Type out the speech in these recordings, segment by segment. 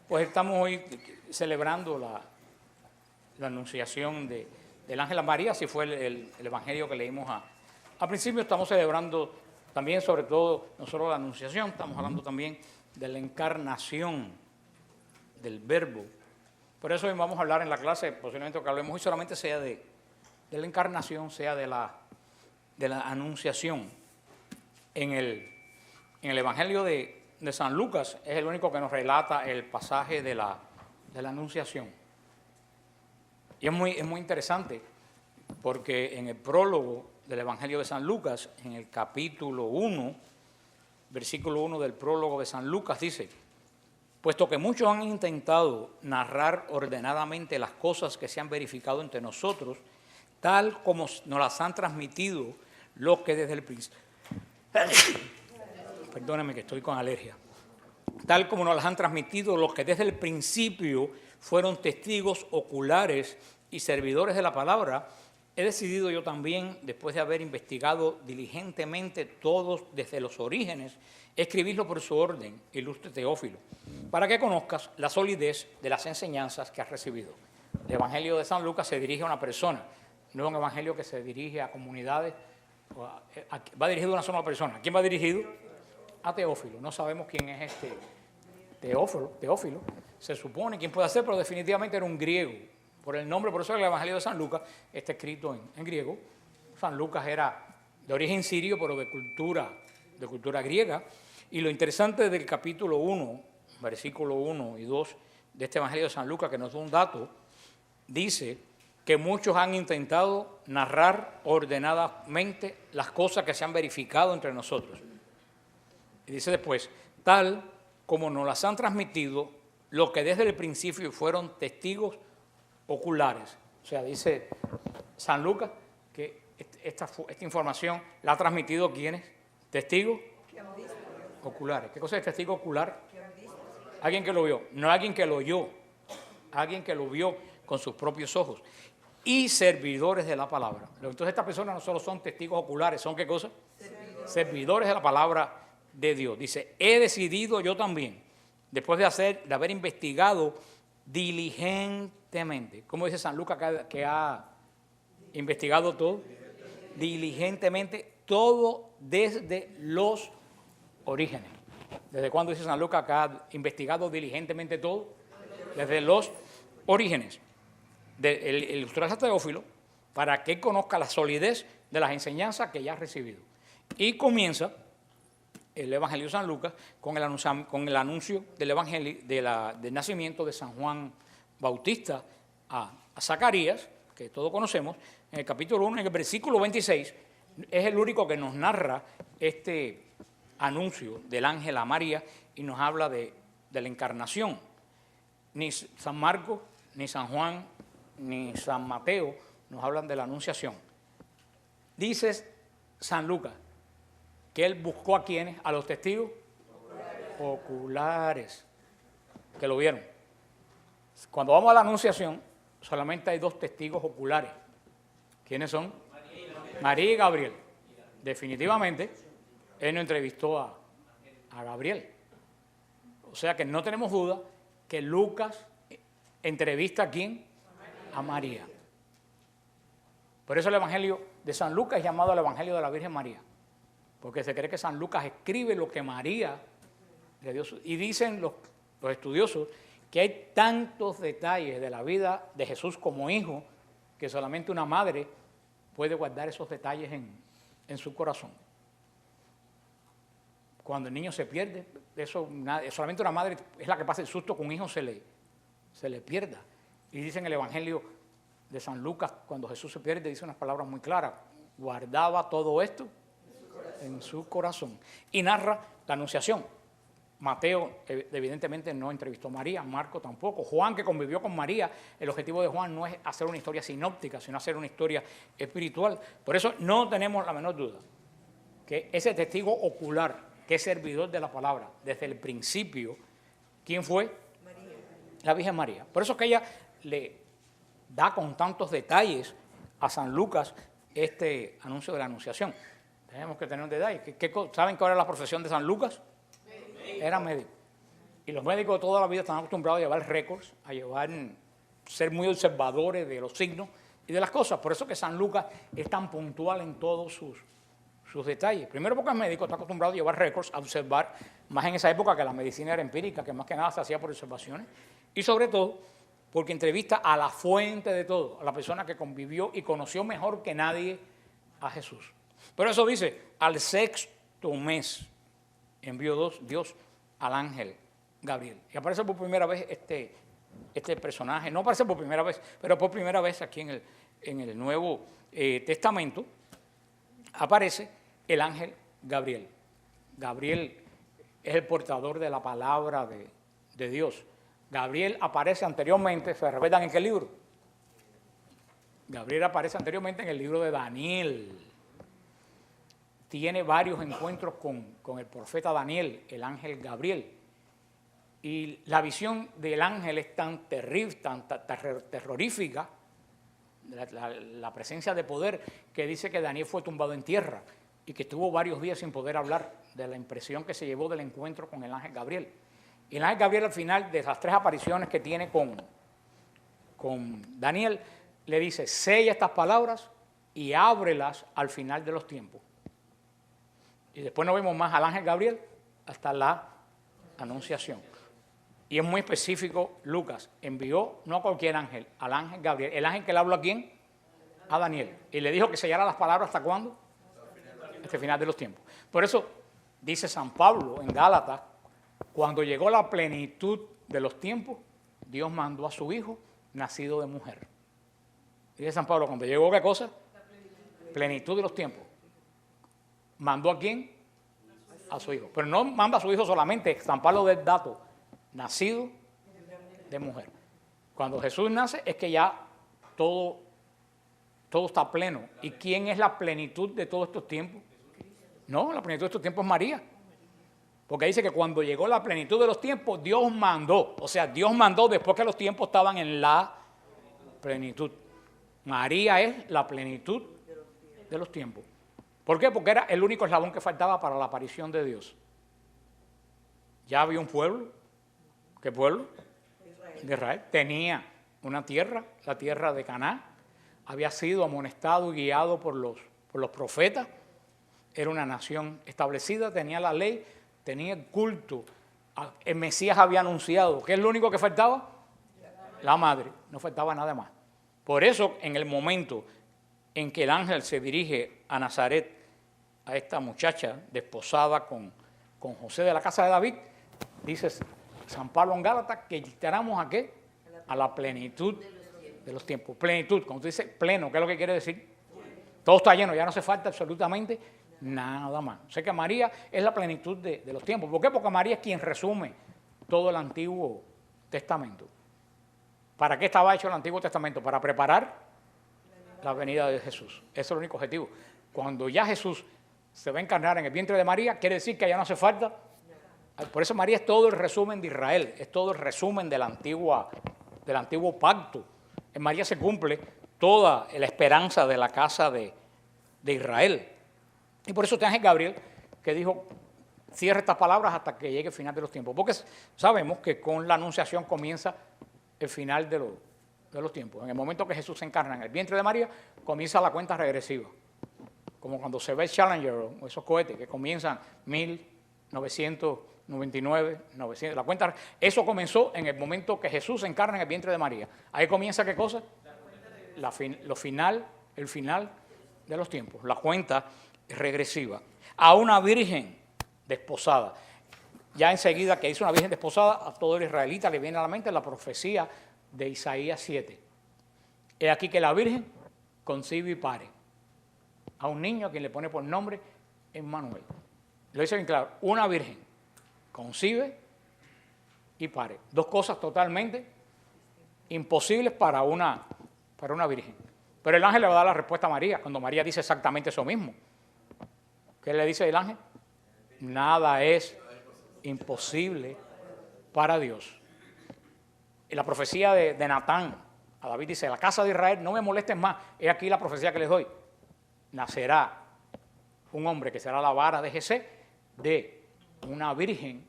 Pues estamos hoy celebrando la anunciación del ángel a María, así fue el evangelio que leímos al principio. Estamos celebrando también, sobre todo, no solo la anunciación, estamos hablando también de la encarnación del verbo. Por eso hoy vamos a hablar en la clase, posiblemente lo que hablemos hoy solamente sea de la encarnación, sea de la anunciación. En el evangelio de San Lucas es el único que nos relata el pasaje de la anunciación. Y es muy interesante porque en el prólogo del evangelio de San Lucas, en el capítulo 1, versículo 1 del prólogo de San Lucas dice: puesto que muchos han intentado narrar ordenadamente las cosas que se han verificado entre nosotros, tal como nos las han transmitido los que desde el principio... Perdóname que estoy con alergia. Tal como nos las han transmitido los que desde el principio fueron testigos oculares y servidores de la palabra, he decidido yo también, después de haber investigado diligentemente todos desde los orígenes, escribirlo por su orden, ilustre Teófilo, para que conozcas la solidez de las enseñanzas que has recibido. El evangelio de San Lucas se dirige a una persona, no es un evangelio que se dirige a comunidades, va dirigido a una sola persona. ¿A quién va dirigido? A Teófilo. No sabemos quién es este Teófilo. Se supone quién puede ser, pero definitivamente era un griego. Por el nombre, por eso el evangelio de San Lucas está escrito en griego. San Lucas era de origen sirio, pero de cultura griega. Y lo interesante del capítulo 1, versículo 1 y 2 de este evangelio de San Lucas, que nos da un dato, dice que muchos han intentado narrar ordenadamente las cosas que se han verificado entre nosotros. Y dice después, tal como nos las han transmitido los que desde el principio fueron testigos oculares. O sea, dice San Lucas que esta información la ha transmitido ¿quiénes? Testigos oculares. ¿Qué cosa es testigo ocular? Alguien que lo vio, no alguien que lo oyó, alguien que lo vio con sus propios ojos. Y servidores de la palabra. Entonces estas personas no solo son testigos oculares, ¿son qué cosa? Servidores de la palabra de Dios. Dice, he decidido yo también, después de haber investigado diligentemente. ¿Cómo dice San Lucas que ha investigado todo? Diligentemente, todo desde los orígenes. ¿Desde cuándo dice San Lucas que ha investigado diligentemente todo? Desde los orígenes. El ilustrar a Teófilo para que conozca la solidez de las enseñanzas que ya ha recibido. Y comienza el evangelio de San Lucas con el anuncio del evangelio del nacimiento de San Juan Bautista a Zacarías, que todos conocemos. En el capítulo 1, en el versículo 26, es el único que nos narra este anuncio del ángel a María y nos habla de la encarnación. Ni San Marcos, ni San Juan, ni San Mateo nos hablan de la anunciación. Dice San Lucas que él buscó a quienes, a los testigos oculares, que lo vieron. Cuando vamos a la anunciación, solamente hay dos testigos oculares. ¿Quiénes son? María y Gabriel. Definitivamente, él no entrevistó a Gabriel. O sea que no tenemos duda que Lucas entrevista a quién? A María. Por eso el evangelio de San Lucas es llamado el evangelio de la Virgen María. Porque se cree que San Lucas escribe lo que María le dio. Y dicen los estudiosos que hay tantos detalles de la vida de Jesús como hijo que solamente una madre puede guardar esos detalles en su corazón. Cuando el niño se pierde, solamente una madre es la que pasa el susto que un hijo se le pierda. Y dicen en el evangelio de San Lucas, cuando Jesús se pierde, dice unas palabras muy claras: guardaba todo esto en su corazón. Y narra la anunciación. Mateo evidentemente no entrevistó a María, Marco tampoco. Juan, que convivió con María, el objetivo de Juan no es hacer una historia sinóptica, sino hacer una historia espiritual. Por eso no tenemos la menor duda que ese testigo ocular, que es servidor de la palabra desde el principio, ¿quién fue? María. La Virgen María. Por eso es que ella le da con tantos detalles a San Lucas este anuncio de la anunciación. Tenemos que tener un detalle. ¿Saben cuál era la profesión de San Lucas? Era médico. Y los médicos de toda la vida están acostumbrados a llevar récords, ser muy observadores de los signos y de las cosas. Por eso que San Lucas es tan puntual en todos sus detalles. Primero porque el médico está acostumbrado a llevar récords, a observar, más en esa época que la medicina era empírica, que más que nada se hacía por observaciones. Y sobre todo porque entrevista a la fuente de todo, a la persona que convivió y conoció mejor que nadie a Jesús. Pero eso dice, al 6º mes envió Dios al ángel Gabriel. Y aparece por primera vez este personaje, no aparece por primera vez, pero por primera vez aquí en el Nuevo Testamento, aparece el ángel Gabriel. Gabriel es el portador de la palabra de Dios. Gabriel aparece anteriormente, ¿se recuerdan en qué libro? Gabriel aparece anteriormente en el libro de Daniel. Tiene varios encuentros con el profeta Daniel, el ángel Gabriel. Y la visión del ángel es tan terrible, tan terrorífica, la presencia de poder, que dice que Daniel fue tumbado en tierra y que estuvo varios días sin poder hablar de la impresión que se llevó del encuentro con el ángel Gabriel. Y el ángel Gabriel, al final de las 3 apariciones que tiene con Daniel, le dice, sella estas palabras y ábrelas al final de los tiempos. Y después no vemos más al ángel Gabriel hasta la anunciación. Y es muy específico, Lucas envió no a cualquier ángel, al ángel Gabriel. ¿El ángel que le habló a quién? A Daniel. Y le dijo que sellara las palabras ¿hasta cuándo? Hasta el final de los tiempos. Por eso dice San Pablo en Gálatas, cuando llegó la plenitud de los tiempos, Dios mandó a su Hijo nacido de mujer. Dice San Pablo, cuando llegó ¿qué cosa? Plenitud de los tiempos. ¿Mandó a quién? A su Hijo. Pero no manda a su Hijo solamente, San Pablo da el dato, nacido de mujer. Cuando Jesús nace es que ya todo está pleno. ¿Y quién es la plenitud de todos estos tiempos? No, la plenitud de estos tiempos es María. Porque dice que cuando llegó la plenitud de los tiempos, Dios mandó. O sea, Dios mandó después que los tiempos estaban en la plenitud. María es la plenitud de los tiempos. ¿Por qué? Porque era el único eslabón que faltaba para la aparición de Dios. Ya había un pueblo. ¿Qué pueblo? De Israel. Tenía una tierra, la tierra de Canaán. Había sido amonestado y guiado por los profetas. Era una nación establecida, tenía la ley, tenía el culto. El Mesías había anunciado. ¿Qué es lo único que faltaba? La madre. No faltaba nada más. Por eso, en el momento en que el ángel se dirige a Nazaret, a esta muchacha desposada con José de la casa de David, dice San Pablo en Gálatas que estaremos ¿a qué? A la plenitud de los tiempos. Plenitud, cuando tú dices pleno, ¿qué es lo que quiere decir? Todo está lleno, ya no hace falta absolutamente nada más. O sea que María es la plenitud de los tiempos. ¿Por qué? Porque María es quien resume todo el Antiguo Testamento. ¿Para qué estaba hecho el Antiguo Testamento? Para preparar la venida de Jesús. Ese es el único objetivo. Cuando ya Jesús se va a encarnar en el vientre de María, quiere decir que ya no hace falta. Por eso María es todo el resumen de Israel, es todo el resumen del antiguo pacto. En María se cumple toda la esperanza de la casa de Israel. Y por eso este ángel Gabriel que dijo, cierra estas palabras hasta que llegue el final de los tiempos. Porque sabemos que con la anunciación comienza el final de los tiempos. En el momento que Jesús se encarna en el vientre de María, comienza la cuenta regresiva. Como cuando se ve el Challenger o esos cohetes que comienzan 1999, 900. La cuenta, eso comenzó en el momento que Jesús se encarna en el vientre de María. Ahí comienza ¿qué cosa? El final de los tiempos. La cuenta regresiva. A una virgen desposada. Ya enseguida que hizo una virgen desposada, a todo el israelita le viene a la mente la profecía de Isaías 7. Es aquí que la virgen concibe y pare a un niño a quien le pone por nombre Emmanuel. Lo dice bien claro, una virgen concibe y pare. Dos cosas totalmente imposibles para una virgen. Pero el ángel le va a dar la respuesta a María, cuando María dice exactamente eso mismo. ¿Qué le dice el ángel? Nada es imposible para Dios. Y la profecía de Natán, a David dice, la casa de Israel, no me molesten más, es aquí la profecía que les doy. Nacerá un hombre que será la vara de Jesé, de una virgen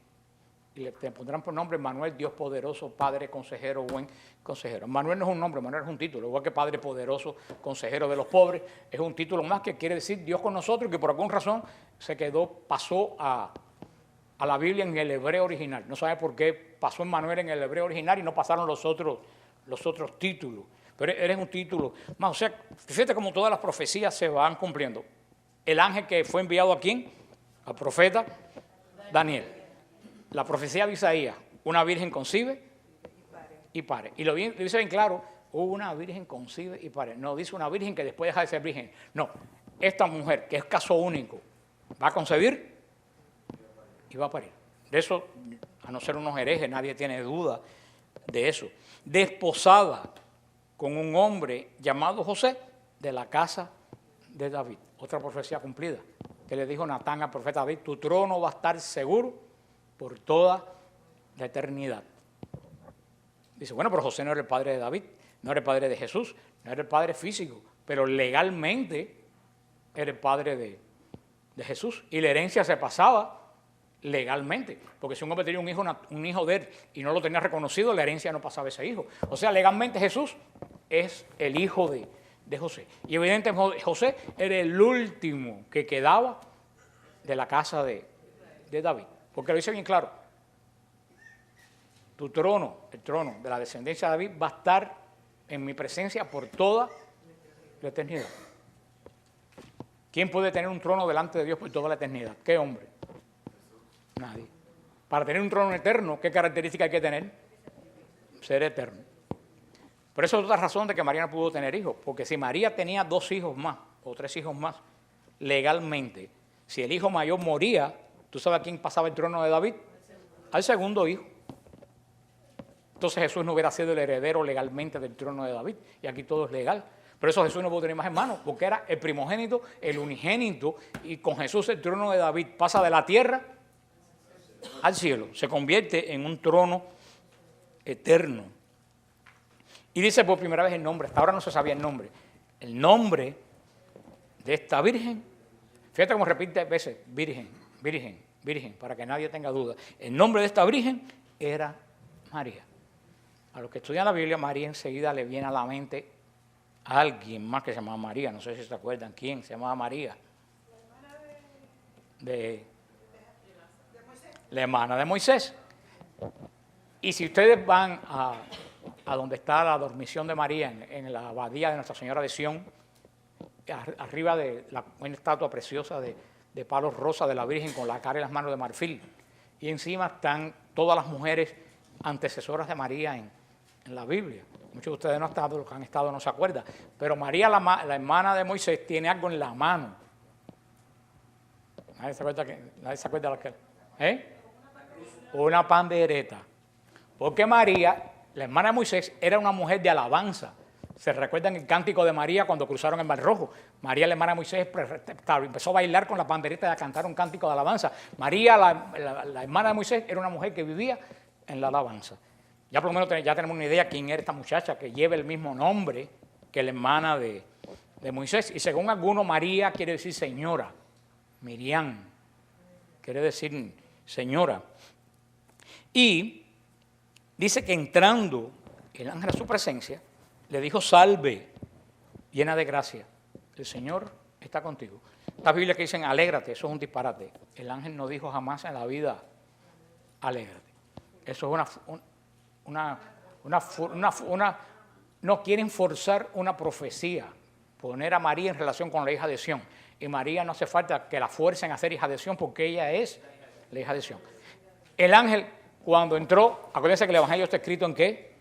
y le pondrán por nombre Manuel, Dios poderoso, Padre, consejero, buen consejero. Manuel no es un nombre, Manuel es un título, igual que Padre poderoso, consejero de los pobres, es un título más que quiere decir Dios con nosotros, y que por alguna razón pasó a la Biblia en el hebreo original. No sabe por qué pasó en Manuel en el hebreo original y no pasaron los otros títulos. Pero eres un título más. O sea, fíjate cómo todas las profecías se van cumpliendo. El ángel que fue enviado ¿a quién? Al profeta Daniel. La profecía de Isaías, una virgen concibe y pare. Y lo dice bien claro, una virgen concibe y pare. No dice una virgen que después deja de ser virgen. No, esta mujer, que es caso único, va a concebir y va a parir. De eso, a no ser unos herejes, nadie tiene duda de eso. Desposada con un hombre llamado José de la casa de David. Otra profecía cumplida, que le dijo Natán al profeta David, tu trono va a estar seguro por toda la eternidad. Dice, bueno, pero José no era el padre de David, no era el padre de Jesús, no era el padre físico, pero legalmente era el padre de Jesús. Y la herencia se pasaba legalmente, porque si un hombre tenía un hijo de él y no lo tenía reconocido, la herencia no pasaba a ese hijo. O sea, legalmente Jesús es el hijo de José. Y evidentemente José era el último que quedaba de la casa de David. Porque lo dice bien claro, tu trono, el trono de la descendencia de David va a estar en mi presencia por toda la eternidad. ¿Quién puede tener un trono delante de Dios por toda la eternidad? ¿Qué hombre? Nadie. Para tener un trono eterno, ¿qué característica hay que tener? Ser eterno. Por eso es otra razón de que María no pudo tener hijos, porque si María tenía 2 hijos más o 3 hijos más, legalmente, si el hijo mayor moría, ¿tú sabes a quién pasaba el trono de David? Al segundo hijo. Entonces Jesús no hubiera sido el heredero legalmente del trono de David, y aquí todo es legal. Por eso Jesús no pudo tener más hermanos, porque era el primogénito, el unigénito, y con Jesús el trono de David pasa de la tierra al cielo, se convierte en un trono eterno. Y dice por primera vez el nombre, hasta ahora no se sabía el nombre de esta virgen. Fíjate cómo repite veces, virgen, virgen, virgen, para que nadie tenga duda. El nombre de esta virgen era María. A los que estudian la Biblia, María enseguida le viene a la mente a alguien más que se llamaba María. No sé si se acuerdan quién se llamaba María. La hermana de Moisés. Y si ustedes van a donde está la dormición de María, en la abadía de Nuestra Señora de Sión, arriba de una estatua preciosa de palos rosa de la Virgen con la cara y las manos de marfil. Y encima están todas las mujeres antecesoras de María en la Biblia. Muchos de ustedes no han estado, los que han estado no se acuerdan. Pero María, la hermana de Moisés, tiene algo en la mano. Nadie se acuerda de ¿eh? Una pandereta. Porque María, la hermana de Moisés, era una mujer de alabanza. ¿Se recuerdan el cántico de María cuando cruzaron el Mar Rojo? María, la hermana de Moisés, empezó a bailar con la pandereta y a cantar un cántico de alabanza. María, la hermana de Moisés, era una mujer que vivía en la alabanza. Ya por lo menos ya tenemos una idea quién era esta muchacha que lleva el mismo nombre que la hermana de Moisés. Y según algunos, María quiere decir señora. Miriam quiere decir señora. Y dice que entrando el ángel a su presencia, le dijo, salve, llena de gracia, el Señor está contigo. Estas Biblias que dicen, alégrate, eso es un disparate. El ángel no dijo jamás en la vida, alégrate. Eso es no quieren forzar una profecía, poner a María en relación con la hija de Sión. Y María no hace falta que la fuercen a ser hija de Sión, porque ella es la hija de Sión. El ángel, cuando entró, acuérdense que el evangelio está escrito ¿en qué?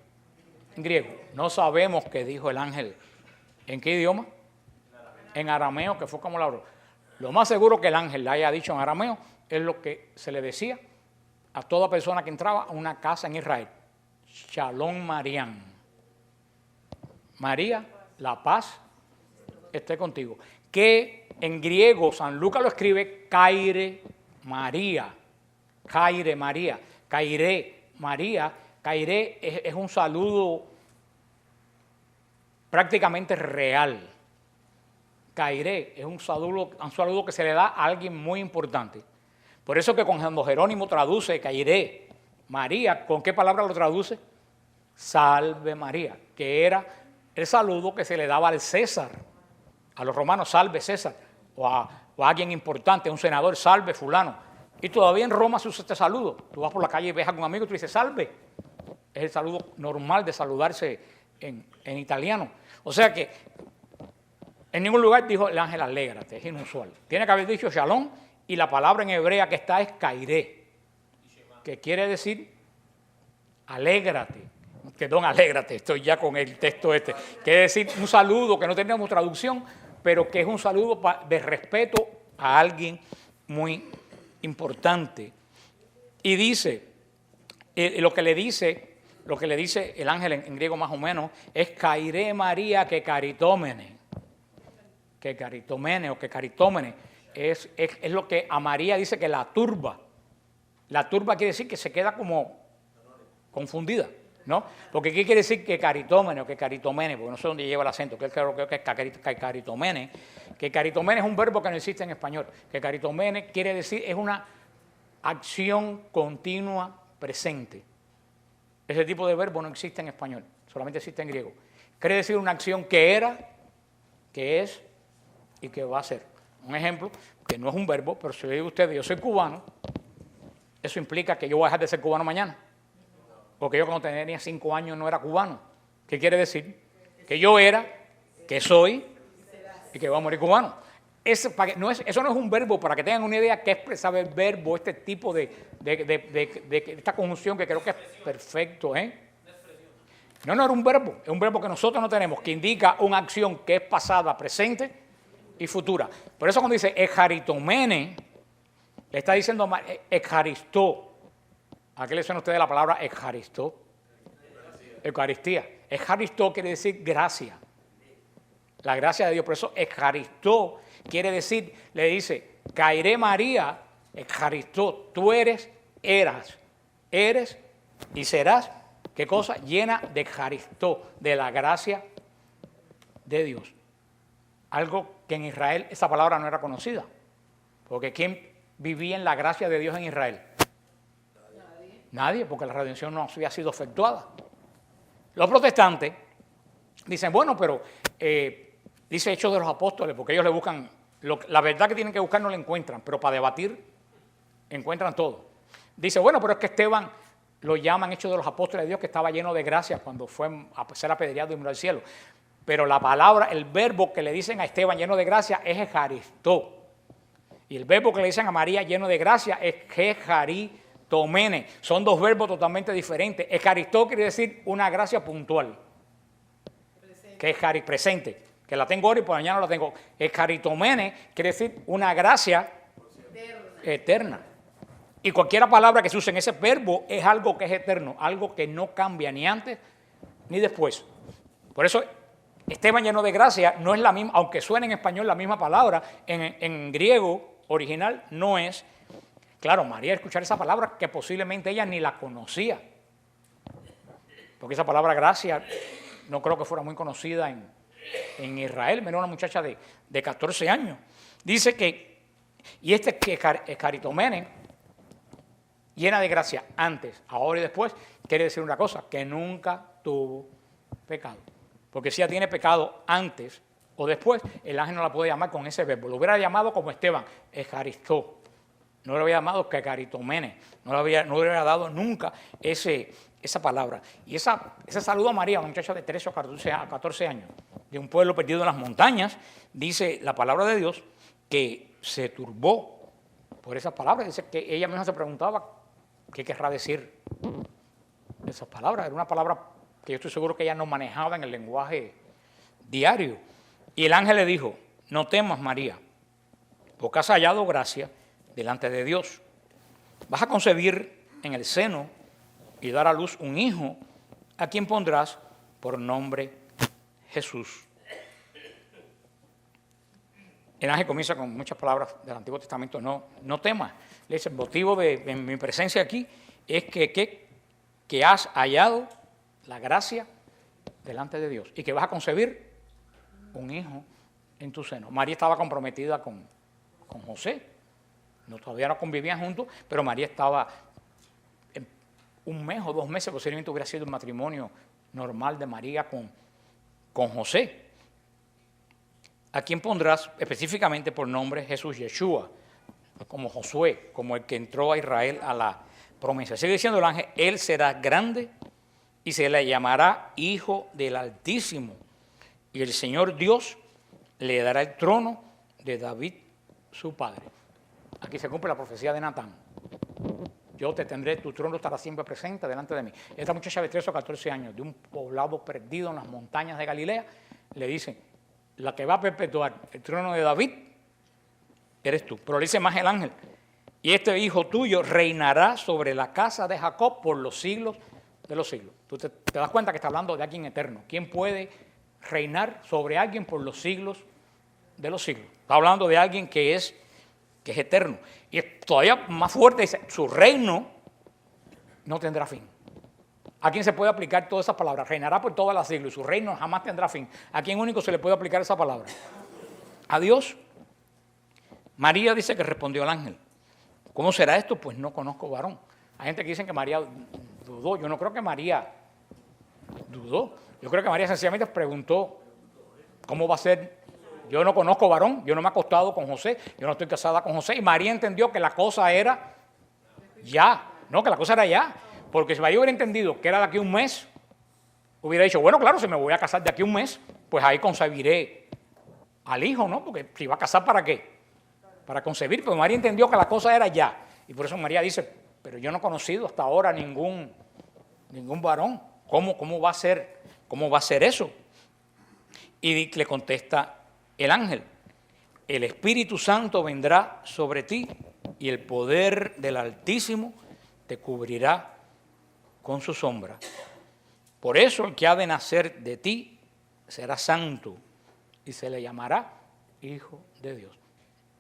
En griego. No sabemos qué dijo el ángel. ¿En qué idioma? En arameo, que fue como la habló. Lo más seguro que el ángel le haya dicho en arameo es lo que se le decía a toda persona que entraba a una casa en Israel. Shalom Mariam. María, la paz esté contigo. Que en griego San Lucas lo escribe Kaire María. Kaire María. Kaire María. Kaire es un saludo prácticamente real. Kaire es un saludo que se le da a alguien muy importante. Por eso que cuando Jerónimo traduce Kaire María, ¿con qué palabra lo traduce? Salve María, que era el saludo que se le daba al César, a los romanos, salve César, o a alguien importante, un senador, salve fulano. Y todavía en Roma se usa este saludo. Tú vas por la calle y ves a un amigo y tú dices salve. Es el saludo normal de saludarse en italiano. O sea que en ningún lugar dijo el ángel alégrate, es inusual. Tiene que haber dicho shalom y la palabra en hebrea que está es kairé, que quiere decir alégrate. Perdón, alégrate, estoy ya con el texto este. Quiere decir un saludo que no tenemos traducción, pero que es un saludo de respeto a alguien muy importante. Y dice, lo que le dice el ángel en griego más o menos es kairé María que caritómene. Que caritomene o que caritómene es lo que a María dice que la turba. La turba quiere decir que se queda como confundida, ¿no? Porque ¿qué quiere decir que caritómene o que caritomene? Porque no sé dónde lleva el acento, que creo que es caritomene. Que caritomene es un verbo que no existe en español. Que caritomene quiere decir, es una acción continua presente. Ese tipo de verbo no existe en español, solamente existe en griego. Quiere decir una acción que era, que es y que va a ser. Un ejemplo, que no es un verbo, pero si le digo a ustedes, yo soy cubano, eso implica que yo voy a dejar de ser cubano mañana. Porque yo cuando tenía 5 años no era cubano. ¿Qué quiere decir? Que yo era, que soy y que voy a morir cubano. Eso no es un verbo, para que tengan una idea que expresaba el verbo, este tipo de esta conjunción que creo que es perfecto, ¿eh? No era un verbo, es un verbo que nosotros no tenemos, que indica una acción que es pasada, presente y futura. Por eso cuando dice ejaritomene, le está diciendo ejaristó. ¿A qué le suena a ustedes la palabra ejaristó? Eucaristía. Ejaristó quiere decir gracia. La gracia de Dios. Por eso ejaristó quiere decir, le dice, caeré María, ejaristó, tú eres y serás, ¿qué cosa? Llena de ejaristó, de la gracia de Dios. Algo que en Israel esa palabra no era conocida. Porque ¿quién vivía en la gracia de Dios en Israel? Nadie, porque la redención no había sido efectuada. Los protestantes dicen, bueno, pero dice Hechos de los Apóstoles, porque ellos le buscan, la verdad que tienen que buscar no la encuentran, pero para debatir encuentran todo. Dice, bueno, pero es que Esteban lo llaman Hechos de los Apóstoles de Dios, que estaba lleno de gracia cuando fue a ser apedreado y miró al cielo. Pero la palabra, el verbo que le dicen a Esteban lleno de gracia es ejaristó. Y el verbo que le dicen a María lleno de gracia es ejaritomene. Son dos verbos totalmente diferentes. Ejaristó quiere decir una gracia puntual. Presente. Que es presente. Que la tengo ahora y por mañana la tengo. Ejaritomene quiere decir una gracia eterna. Y cualquier palabra que se use en ese verbo es algo que es eterno, algo que no cambia ni antes ni después. Por eso Esteban lleno de gracia no es la misma, aunque suene en español la misma palabra, en griego original no es. Claro, María escuchar esa palabra que posiblemente ella ni la conocía. Porque esa palabra gracia no creo que fuera muy conocida en Israel, menos una muchacha de 14 años. Dice que, y este que caritomene, llena de gracia antes, ahora y después, quiere decir una cosa, que nunca tuvo pecado. Porque si ella tiene pecado antes o después, el ángel no la puede llamar con ese verbo. Lo hubiera llamado como Esteban, ejaristó. No le había llamado que caritomene. No le hubiera dado nunca esa palabra. Y ese saludo a María, una muchacha de 13 o 14 años, de un pueblo perdido en las montañas, dice la palabra de Dios que se turbó por esas palabras. Dice que ella misma se preguntaba qué querrá decir esas palabras. Era una palabra que yo estoy seguro que ella no manejaba en el lenguaje diario. Y el ángel le dijo, no temas María, porque has hallado gracia delante de Dios. Vas a concebir en el seno y dar a luz un hijo, a quien pondrás por nombre Jesús. El ángel comienza con muchas palabras del Antiguo Testamento, no temas. Le dice, el motivo de mi presencia aquí es que has hallado la gracia delante de Dios y que vas a concebir un hijo en tu seno. María estaba comprometida con José. Todavía no convivían juntos, pero María estaba un mes o 2 meses, posiblemente hubiera sido el matrimonio normal de María con José. ¿A quién pondrás específicamente por nombre Jesús, Yeshua? Como Josué, como el que entró a Israel a la promesa. Sigue diciendo el ángel, él será grande y se le llamará Hijo del Altísimo. Y el Señor Dios le dará el trono de David, su padre. Aquí se cumple la profecía de Natán. Yo te tendré, tu trono estará siempre presente delante de mí. Esta muchacha de 13 o 14 años, de un poblado perdido en las montañas de Galilea, le dicen, la que va a perpetuar el trono de David, eres tú. Pero le dice más el ángel, y este hijo tuyo reinará sobre la casa de Jacob por los siglos de los siglos. Tú te das cuenta que está hablando de alguien eterno. ¿Quién puede reinar sobre alguien por los siglos de los siglos? Está hablando de alguien que es eterno. Y es todavía más fuerte, dice, su reino no tendrá fin. ¿A quién se puede aplicar todas esas palabras? Reinará por todas las siglos y su reino jamás tendrá fin. ¿A quién único se le puede aplicar esa palabra? A Dios. María dice que respondió al ángel. ¿Cómo será esto? Pues no conozco varón. Hay gente que dice que María dudó. Yo no creo que María dudó. Yo creo que María sencillamente preguntó, ¿cómo va a ser? Yo no conozco varón, yo no me he acostado con José, yo no estoy casada con José. Y María entendió que la cosa era ya. No, que la cosa era ya. Porque si María hubiera entendido que era de aquí a un mes, hubiera dicho, bueno, claro, si me voy a casar de aquí a un mes, pues ahí concebiré al hijo, ¿no? Porque si va a casar, ¿para qué? Para concebir. Pero María entendió que la cosa era ya. Y por eso María dice, pero yo no he conocido hasta ahora ningún varón. ¿Cómo va a ser eso? Y le contesta el ángel, el Espíritu Santo vendrá sobre ti y el poder del Altísimo te cubrirá con su sombra. Por eso el que ha de nacer de ti será santo y se le llamará Hijo de Dios.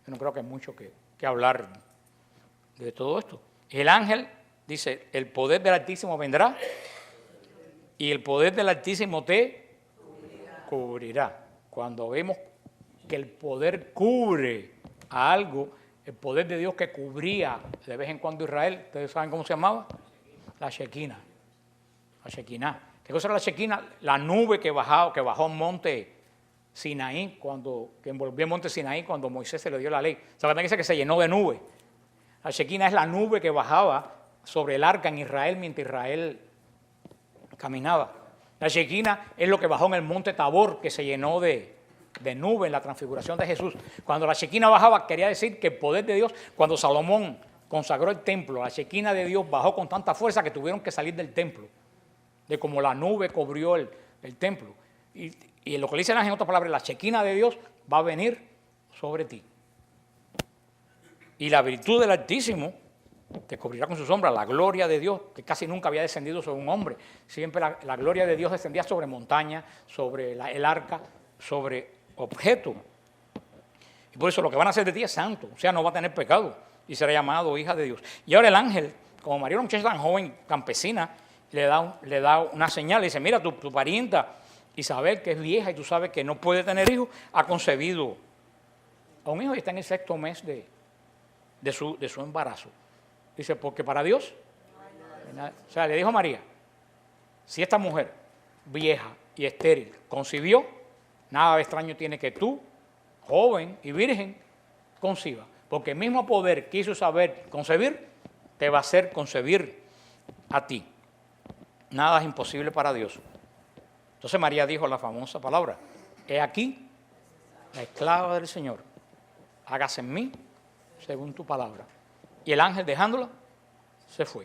Yo no creo que hay mucho que hablar de todo esto. El ángel dice, el poder del Altísimo vendrá y el poder del Altísimo te cubrirá. Cuando vemos que el poder cubre a algo, el poder de Dios que cubría de vez en cuando Israel, ¿ustedes saben cómo se llamaba? La Shekinah. La Shekinah. ¿Qué cosa era la Shekinah? La nube que bajó en monte Sinaí, que envolvió el monte Sinaí cuando Moisés se le dio la ley. ¿Saben que dice que se llenó de nube? La Shekinah es la nube que bajaba sobre el arca en Israel mientras Israel caminaba. La Shekinah es lo que bajó en el monte Tabor, que se llenó de nube en la transfiguración de Jesús. Cuando la Shekinah bajaba, quería decir que el poder de Dios, cuando Salomón consagró el templo, la Shekinah de Dios bajó con tanta fuerza que tuvieron que salir del templo, de como la nube cubrió el templo. Y lo que le dice el ángel en otras palabras, la Shekinah de Dios va a venir sobre ti. Y la virtud del Altísimo te cubrirá con su sombra. La gloria de Dios, que casi nunca había descendido sobre un hombre. Siempre la gloria de Dios descendía sobre montañas, sobre el arca, sobre objetos. Y por eso lo que van a hacer de ti es santo. O sea, no va a tener pecado. Y será llamado hija de Dios. Y ahora el ángel, como María era una muchacha tan joven, campesina, le da una señal. Le dice, mira, tu parienta Isabel, que es vieja y tú sabes que no puede tener hijos, ha concebido a un hijo y está en el 6º mes de su embarazo. Dice, porque para Dios, o sea, le dijo a María, si esta mujer vieja y estéril concibió, nada de extraño tiene que tú, joven y virgen, conciba. Porque el mismo poder que hizo saber concebir, te va a hacer concebir a ti. Nada es imposible para Dios. Entonces María dijo la famosa palabra, he aquí la esclava del Señor, hágase en mí según tu palabra. Y el ángel, dejándola, se fue.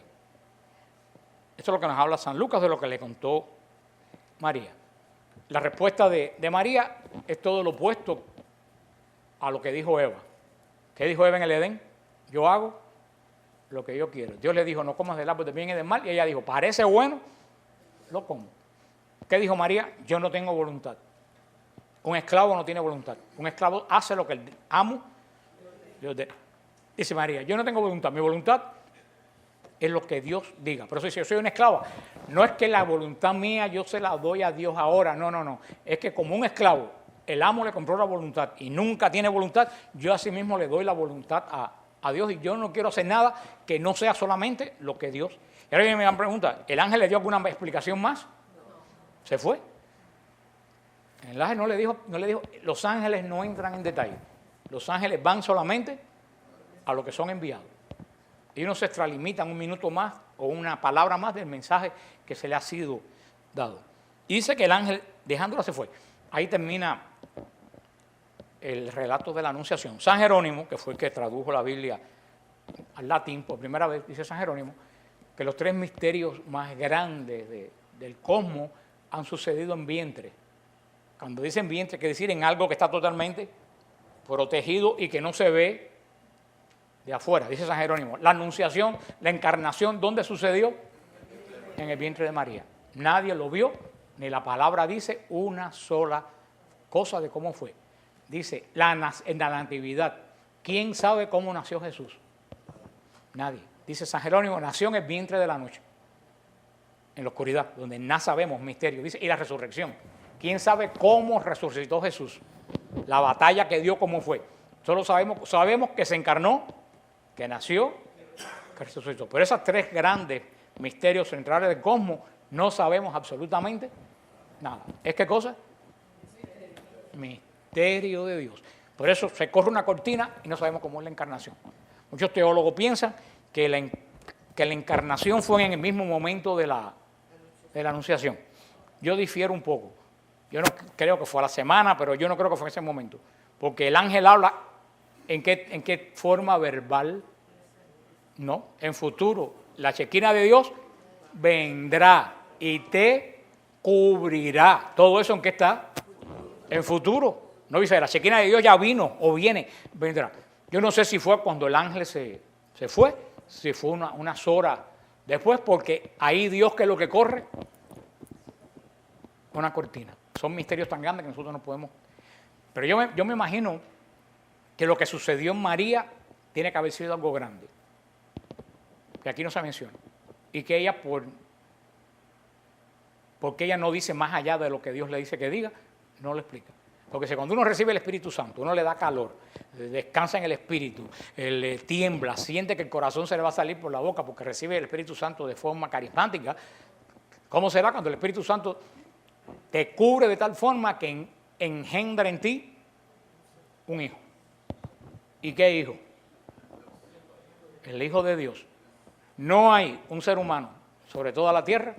Esto es lo que nos habla San Lucas de lo que le contó María. La respuesta de María es todo lo opuesto a lo que dijo Eva. ¿Qué dijo Eva en el Edén? Yo hago lo que yo quiero. Dios le dijo, no comas del árbol del bien y del mal. Y ella dijo, parece bueno, lo como. ¿Qué dijo María? Yo no tengo voluntad. Un esclavo no tiene voluntad. Un esclavo hace lo que el amo Dios dice María, yo no tengo voluntad. Mi voluntad es lo que Dios diga. Por eso dice, yo soy una esclava. No es que la voluntad mía yo se la doy a Dios ahora. No. Es que como un esclavo, el amo le compró la voluntad y nunca tiene voluntad, yo a sí mismo le doy la voluntad a Dios y yo no quiero hacer nada que no sea solamente lo que Dios Y ahora viene mi gran pregunta, ¿el ángel le dio alguna explicación más? Se fue. El ángel no le dijo, los ángeles no entran en detalle. Los ángeles van solamente a lo que son enviados. Ellos no se extralimitan un minuto más o una palabra más del mensaje que se le ha sido dado. Y dice que el ángel, dejándola, se fue. Ahí termina el relato de la Anunciación. San Jerónimo, que fue el que tradujo la Biblia al latín por primera vez, dice San Jerónimo, que los 3 misterios más grandes del cosmos han sucedido en vientre. Cuando dicen vientre, quiere decir en algo que está totalmente protegido y que no se ve de afuera, dice San Jerónimo. La Anunciación, la encarnación, ¿dónde sucedió? En el vientre de María. Nadie lo vio, ni la palabra dice una sola cosa de cómo fue. Dice, en la natividad, ¿quién sabe cómo nació Jesús? Nadie. Dice San Jerónimo, nació en el vientre de la noche, en la oscuridad, donde nada sabemos, misterio. Dice, y la resurrección. ¿Quién sabe cómo resucitó Jesús? La batalla que dio, cómo fue. Solo sabemos que se encarnó, que nació, que resucitó. Pero esos 3 grandes misterios centrales del cosmos no sabemos absolutamente nada. ¿Es qué cosa? Misterio de Dios. Por eso se corre una cortina y no sabemos cómo es la encarnación. Muchos teólogos piensan que la encarnación fue en el mismo momento de la Anunciación. Yo difiero un poco. Yo no creo que fue a la semana, pero yo no creo que fue en ese momento. Porque el ángel habla en qué forma verbal, no, en futuro. La Shekinah de Dios vendrá y te cubrirá. ¿Todo eso en qué está? En futuro. No dice, la Shekinah de Dios ya vino o viene, vendrá. Yo no sé si fue cuando el ángel se fue, si fue unas horas después, porque ahí Dios, que es lo que corre, una cortina. Son misterios tan grandes que nosotros no podemos. Pero yo me imagino que lo que sucedió en María tiene que haber sido algo grande, que aquí no se menciona. Y que ella, porque ella no dice más allá de lo que Dios le dice que diga, no lo explica. Porque si cuando uno recibe el Espíritu Santo, uno le da calor, descansa en el Espíritu, le tiembla, siente que el corazón se le va a salir por la boca porque recibe el Espíritu Santo de forma carismática. ¿Cómo será cuando el Espíritu Santo te cubre de tal forma que engendra en ti un hijo? ¿Y qué hijo? El Hijo de Dios. No hay un ser humano sobre toda la tierra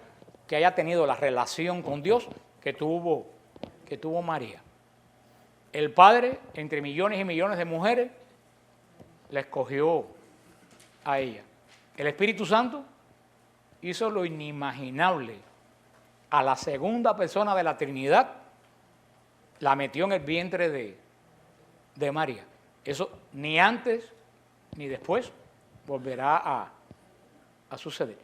que haya tenido la relación con Dios que tuvo María. El Padre, entre millones y millones de mujeres, la escogió a ella. El Espíritu Santo hizo lo inimaginable. A la segunda persona de la Trinidad la metió en el vientre de María. Eso ni antes ni después volverá a suceder.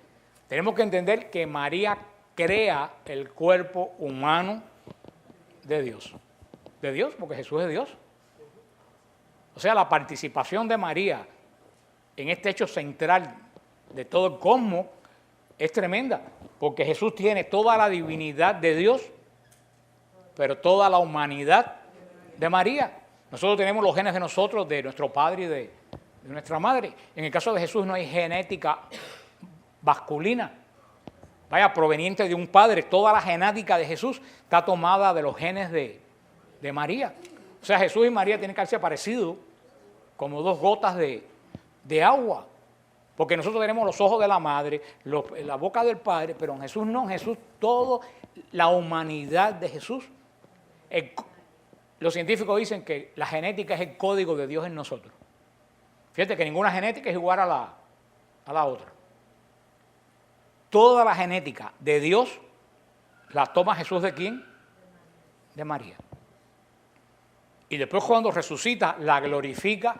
Tenemos que entender que María crea el cuerpo humano de Dios. De Dios, porque Jesús es Dios. O sea, la participación de María en este hecho central de todo el cosmos es tremenda, porque Jesús tiene toda la divinidad de Dios, pero toda la humanidad de María. Nosotros tenemos los genes de nosotros, de nuestro padre y de nuestra madre. En el caso de Jesús no hay genética masculina, vaya, proveniente de un padre. Toda la genética de Jesús está tomada de los genes de María. O sea, Jesús y María tienen que haberse parecido como 2 gotas de agua. Porque nosotros tenemos los ojos de la madre, la boca del padre, pero en Jesús no. En Jesús, toda la humanidad de Jesús. Los científicos dicen que la genética es el código de Dios en nosotros. Fíjate que ninguna genética es igual a la otra. Toda la genética de Dios la toma Jesús, ¿de quién? De María. Y después, cuando resucita, la glorifica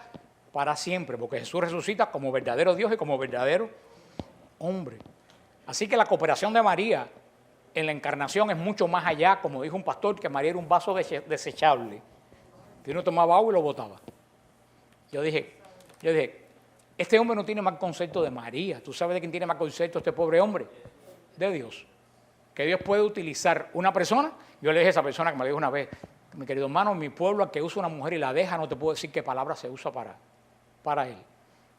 para siempre, porque Jesús resucita como verdadero Dios y como verdadero hombre. Así que la cooperación de María en la encarnación es mucho más allá, como dijo un pastor, que María era un vaso desechable, que uno tomaba agua y lo botaba. Yo dije, este hombre no tiene más concepto de María. ¿Tú sabes de quién tiene más concepto este pobre hombre? De Dios. Que Dios puede utilizar una persona. Yo le dije a esa persona que me lo dijo una vez, mi querido hermano, en mi pueblo, al que usa una mujer y la deja, no te puedo decir qué palabra se usa para él.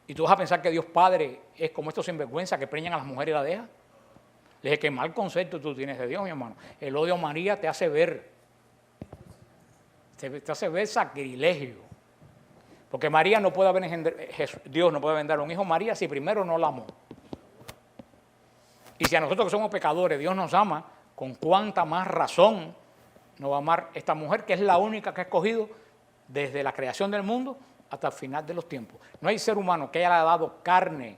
Y tú vas a pensar que Dios Padre es como estos sinvergüenza que preñan a las mujeres y la dejan. Le dije, qué mal concepto tú tienes de Dios, mi hermano. El odio a María te hace ver sacrilegio. Porque María no puede Dios no puede engendrar un hijo María si primero no la amó. Y si a nosotros que somos pecadores Dios nos ama, con cuánta más razón nos va a amar esta mujer, que es la única que ha escogido desde la creación del mundo hasta el final de los tiempos. No hay ser humano que haya dado carne.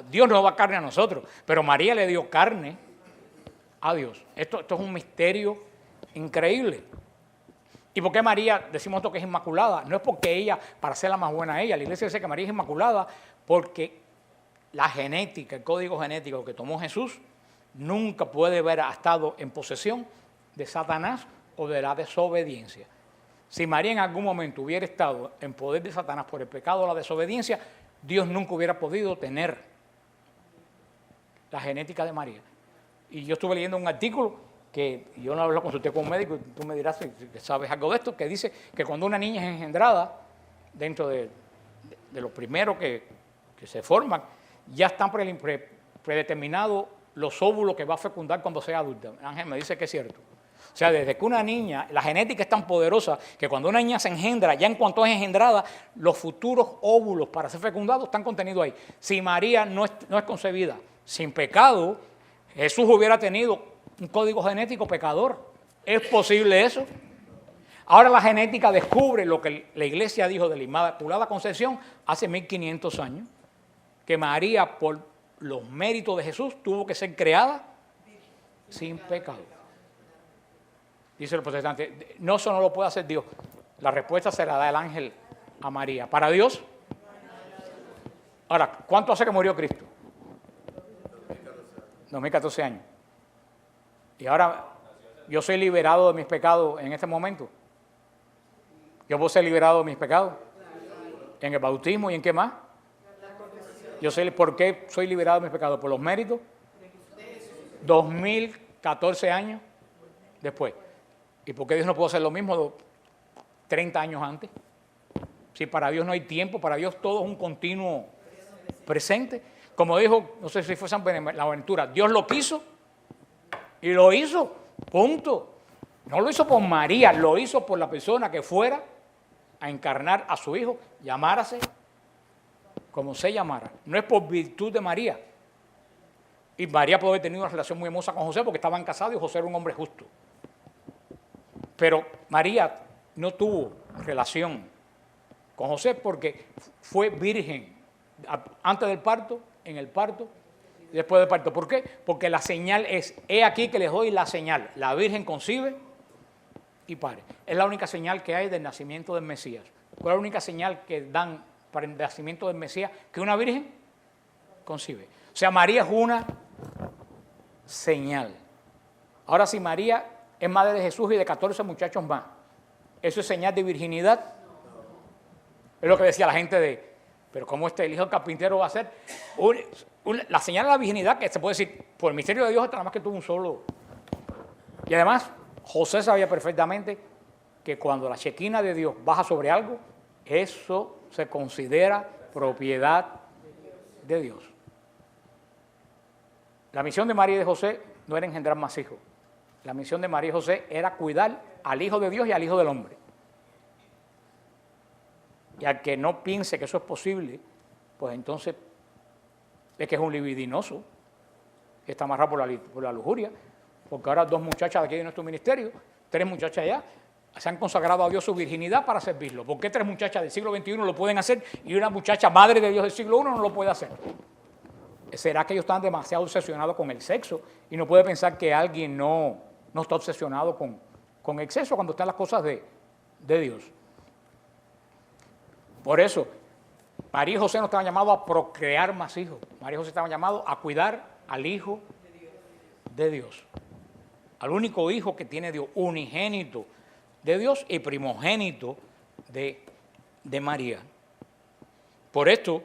Dios nos da carne a nosotros, pero María le dio carne a Dios. Esto es un misterio increíble. ¿Y por qué María decimos esto que es inmaculada? No es porque ella, para ser la más buena a ella, la iglesia dice que María es inmaculada porque la genética, el código genético que tomó Jesús, nunca puede haber estado en posesión de Satanás o de la desobediencia. Si María en algún momento hubiera estado en poder de Satanás por el pecado o la desobediencia, Dios nunca hubiera podido tener la genética de María. Y yo estuve leyendo un artículo que yo no lo consulté con un médico, y tú me dirás si sabes algo de esto, que dice que cuando una niña es engendrada, dentro de los primeros que se forman, ya están predeterminados los óvulos que va a fecundar cuando sea adulta. Ángel me dice que es cierto. O sea, desde que una niña, la genética es tan poderosa que cuando una niña se engendra, ya en cuanto es engendrada, los futuros óvulos para ser fecundados están contenidos ahí. Si María no es concebida sin pecado, Jesús hubiera tenido un código genético pecador. ¿Es posible eso? Ahora la genética descubre lo que la iglesia dijo de la Inmaculada Concepción hace 1500 años, que María, por los méritos de Jesús, tuvo que ser creada sin pecado. Dice el protestante, no, eso no lo puede hacer Dios. La respuesta se la da el ángel a María. ¿Para Dios? Ahora, ¿cuánto hace que murió Cristo? 2014 años. Y ahora yo soy liberado de mis pecados en este momento. Yo puedo ser liberado de mis pecados. En el bautismo y en qué más. ¿Por qué soy liberado de mis pecados? Por los méritos. 2014 años después. ¿Y por qué Dios no puede hacer lo mismo 30 años antes? Si para Dios no hay tiempo, para Dios todo es un continuo presente. Como dijo, no sé si fue San Buenaventura, Dios lo quiso y lo hizo, punto. No lo hizo por María, lo hizo por la persona que fuera a encarnar a su hijo, llamárase como se llamara. No es por virtud de María. Y María puede haber tenido una relación muy hermosa con José porque estaban casados y José era un hombre justo. Pero María no tuvo relación con José porque fue virgen antes del parto, en el parto y después del parto. ¿Por qué? Porque la señal es, he aquí que les doy la señal. La virgen concibe y pare. Es la única señal que hay del nacimiento del Mesías. ¿Cuál es la única señal que dan para el nacimiento del Mesías? Que una virgen concibe. O sea, María es una señal. Ahora, si María es madre de Jesús y de 14 muchachos más, ¿eso es señal de virginidad? Es lo que decía la gente pero ¿cómo el hijo del carpintero va a ser? La señal de la virginidad, que se puede decir, por el misterio de Dios, nada más que tuvo un solo. Y además, José sabía perfectamente que cuando la Shequina de Dios baja sobre algo, eso se considera propiedad de Dios. La misión de María y de José no era engendrar más hijos. La misión de María y José era cuidar al Hijo de Dios y al Hijo del Hombre. Y al que no piense que eso es posible, pues entonces es que es un libidinoso, que está amarrado por la lujuria, porque ahora 2 muchachas de aquí de nuestro ministerio, 3 muchachas allá, se han consagrado a Dios su virginidad para servirlo. ¿Por qué 3 muchachas del siglo XXI lo pueden hacer y una muchacha madre de Dios del siglo I no lo puede hacer? ¿Será que ellos están demasiado obsesionados con el sexo y no puede pensar que alguien no está obsesionado con exceso cuando están las cosas de Dios? Por eso, María y José no estaban llamados a procrear más hijos. María y José estaban llamados a cuidar al Hijo de Dios. Al único hijo que tiene Dios, unigénito de Dios y primogénito de María. Por esto,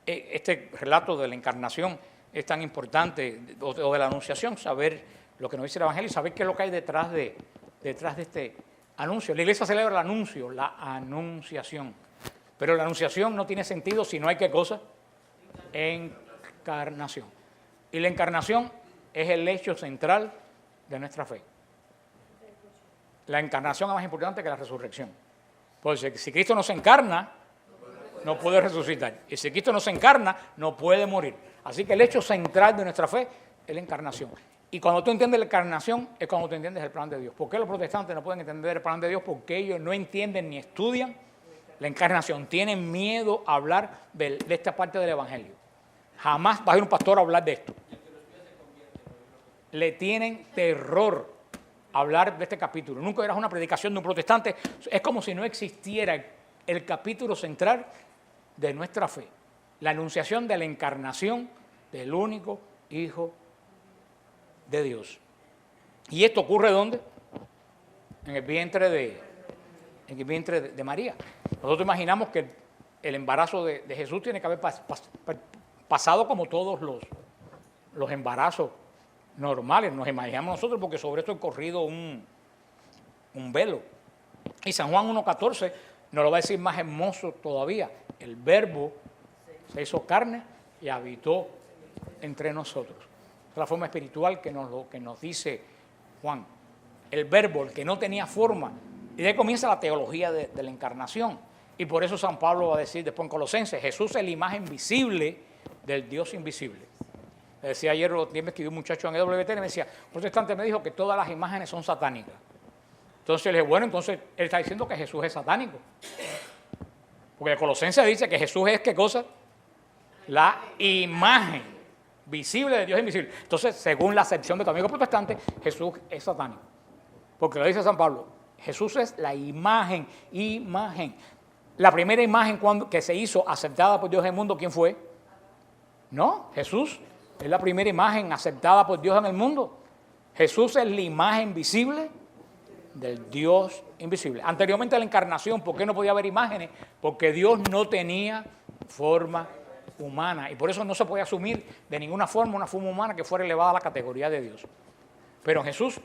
este relato de la encarnación es tan importante, o de la anunciación, saber lo que nos dice el Evangelio y saber qué es lo que hay detrás de este anuncio. La iglesia celebra el anuncio, la anunciación. Pero la anunciación no tiene sentido si no hay ¿qué cosa? Encarnación. Y la encarnación es el hecho central de nuestra fe. La encarnación es más importante que la resurrección. Pues si Cristo no se encarna, no puede resucitar. Y si Cristo no se encarna, no puede morir. Así que el hecho central de nuestra fe es la encarnación. Y cuando tú entiendes la encarnación, es cuando tú entiendes el plan de Dios. ¿Por qué los protestantes no pueden entender el plan de Dios? Porque ellos no entienden ni estudian la encarnación. Tienen miedo a hablar de esta parte del Evangelio. Jamás va a ir un pastor a hablar de esto. Le tienen terror a hablar de este capítulo. Nunca verás una predicación de un protestante. Es como si no existiera el capítulo central de nuestra fe. La anunciación de la encarnación del único Hijo de Dios. ¿Y esto ocurre dónde? En el vientre de María. Nosotros imaginamos que el embarazo de Jesús tiene que haber pasado como todos los embarazos normales, nos imaginamos nosotros, porque sobre esto ha corrido un velo. Y San Juan 1.14 nos lo va a decir más hermoso todavía. El Verbo se hizo carne y habitó entre nosotros. Es la forma espiritual que nos dice Juan. El Verbo, el que no tenía forma. Y de ahí comienza la teología de la encarnación. Y por eso San Pablo va a decir después en Colosenses, Jesús es la imagen visible del Dios invisible. Le decía ayer, me escribió un muchacho en EWT y me decía, un protestante me dijo que todas las imágenes son satánicas. Entonces le dije, bueno, entonces él está diciendo que Jesús es satánico. Porque el Colosenses dice que Jesús es, ¿qué cosa? La imagen visible de Dios invisible. Entonces, según la acepción de tu amigo protestante, Jesús es satánico. Porque lo dice San Pablo, Jesús es la imagen. La primera imagen que se hizo aceptada por Dios en el mundo, ¿quién fue? No, Jesús es la primera imagen aceptada por Dios en el mundo. Jesús es la imagen visible del Dios invisible. Anteriormente a la encarnación, ¿por qué no podía haber imágenes? Porque Dios no tenía forma humana y por eso no se podía asumir de ninguna forma una forma humana que fuera elevada a la categoría de Dios. Pero Jesús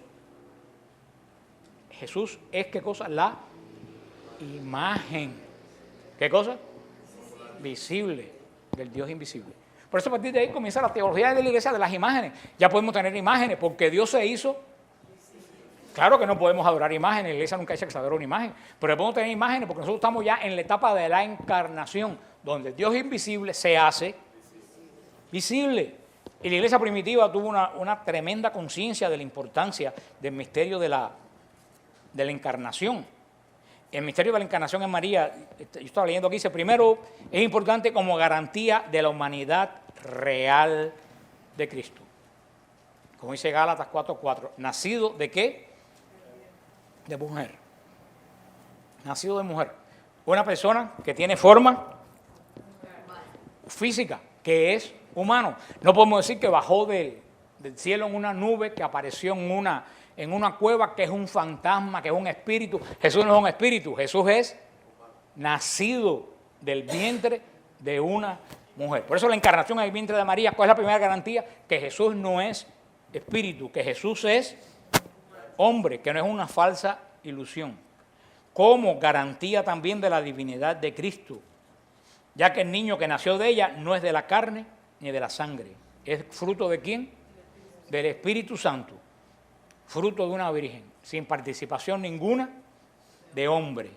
es, ¿qué cosa? La imagen. ¿Qué cosa? Visible del Dios invisible. Por eso a partir de ahí comienza la teología de la iglesia de las imágenes. Ya podemos tener imágenes porque Dios se hizo. Claro que no podemos adorar imágenes, la iglesia nunca dice que se adora una imagen, pero podemos tener imágenes porque nosotros estamos ya en la etapa de la encarnación, donde Dios invisible se hace visible. Y la iglesia primitiva tuvo una tremenda conciencia de la importancia del misterio de la encarnación. El misterio de la encarnación en María, yo estaba leyendo aquí, dice, primero, es importante como garantía de la humanidad real de Cristo. Como dice Gálatas 4:4, ¿nacido de qué? De mujer. Nacido de mujer. Una persona que tiene forma física, que es humano. No podemos decir que bajó del cielo en una nube, que apareció en una cueva, que es un fantasma, que es un espíritu. Jesús no es un espíritu, Jesús es nacido del vientre de una mujer. Por eso la encarnación en el vientre de María, ¿cuál es la primera garantía? Que Jesús no es espíritu, que Jesús es hombre, que no es una falsa ilusión. Como garantía también de la divinidad de Cristo, ya que el niño que nació de ella no es de la carne ni de la sangre. ¿Es fruto de quién? Del Espíritu Santo. Fruto de una virgen, sin participación ninguna de hombre.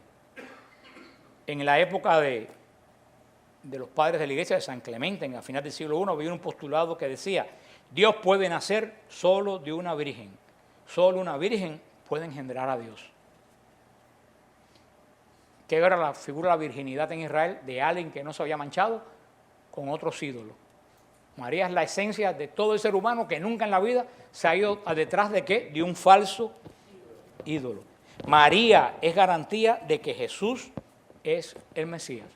En la época de los padres de la iglesia de San Clemente, en el final del siglo I, había un postulado que decía, Dios puede nacer solo de una virgen. Solo una virgen puede engendrar a Dios. ¿Qué era la figura de la virginidad en Israel? De alguien que no se había manchado con otros ídolos. María es la esencia de todo el ser humano que nunca en la vida se ha ido detrás de ¿qué? De un falso ídolo. María es garantía de que Jesús es el Mesías.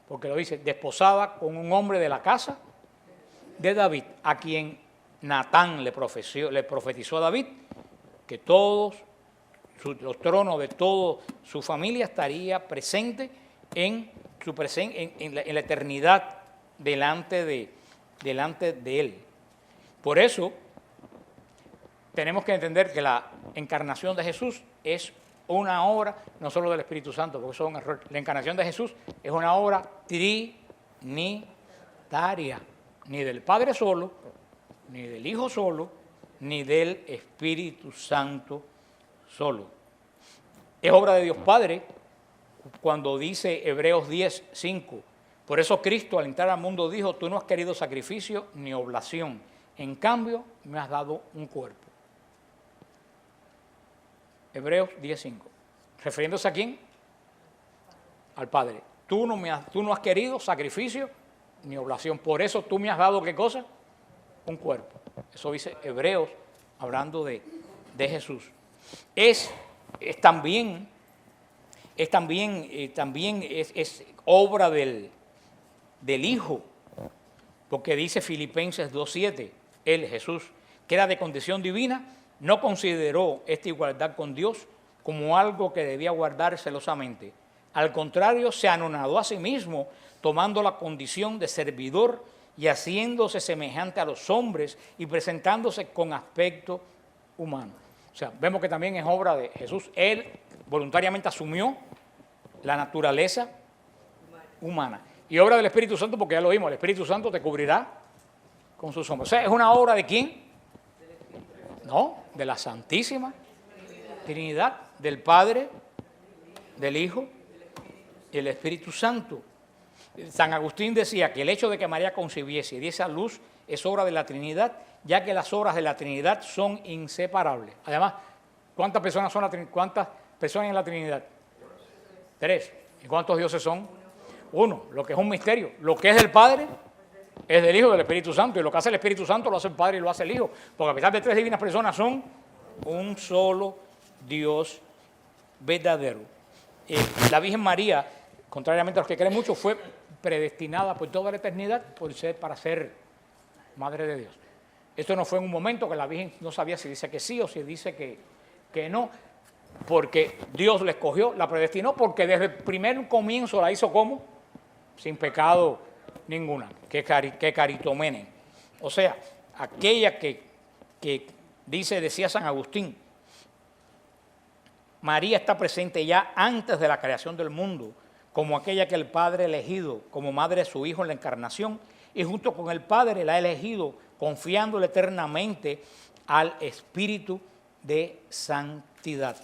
Porque lo dice, desposada con un hombre de la casa de David, a quien Natán le profetizó a David que todos los tronos de toda su familia estaría presente en la eternidad delante de él. Por eso tenemos que entender que la encarnación de Jesús es una obra no solo del Espíritu Santo, porque eso es un error. La encarnación de Jesús es una obra trinitaria, ni del Padre solo, ni del Hijo solo, ni del Espíritu Santo solo. Es obra de Dios Padre cuando dice Hebreos 10:5. Por eso Cristo al entrar al mundo dijo, tú no has querido sacrificio ni oblación, en cambio me has dado un cuerpo. Hebreos 10:5. ¿Refiriéndose a quién? Al Padre. Tú no has querido sacrificio ni oblación, por eso tú me has dado, ¿qué cosa? Un cuerpo. Eso dice Hebreos, hablando de Jesús. Es también obra del Hijo, porque dice Filipenses 2:7, Él, Jesús, que era de condición divina, no consideró esta igualdad con Dios como algo que debía guardar celosamente. Al contrario, se anonadó a sí mismo, tomando la condición de servidor y haciéndose semejante a los hombres y presentándose con aspecto humano. O sea, vemos que también es obra de Jesús. Él voluntariamente asumió la naturaleza humana. Y obra del Espíritu Santo, porque ya lo vimos, el Espíritu Santo te cubrirá con sus sombras. O sea, ¿es una obra de quién? No, de la Santísima Trinidad, del Padre, del Hijo y el Espíritu Santo. San Agustín decía que el hecho de que María concibiese y diese a luz es obra de la Trinidad, ya que las obras de la Trinidad son inseparables. Además, ¿cuántas personas en la Trinidad? 3. ¿Y cuántos dioses son? 1. Lo que es un misterio. Lo que es del Padre es del Hijo y del Espíritu Santo. Y lo que hace el Espíritu Santo lo hace el Padre y lo hace el Hijo. Porque a pesar de 3 divinas personas son un solo Dios verdadero. La Virgen María, contrariamente a los que creen mucho, fue predestinada por toda la eternidad para ser Madre de Dios. Esto no fue en un momento que la Virgen no sabía si dice que sí o si dice que no, porque Dios la escogió, la predestinó, porque desde el primer comienzo la hizo ¿cómo? Sin pecado ninguna, que caritomene. O sea, aquella que decía San Agustín, María está presente ya antes de la creación del mundo, como aquella que el Padre ha elegido como madre de su Hijo en la encarnación, y junto con el Padre la ha elegido confiándole eternamente al Espíritu de santidad.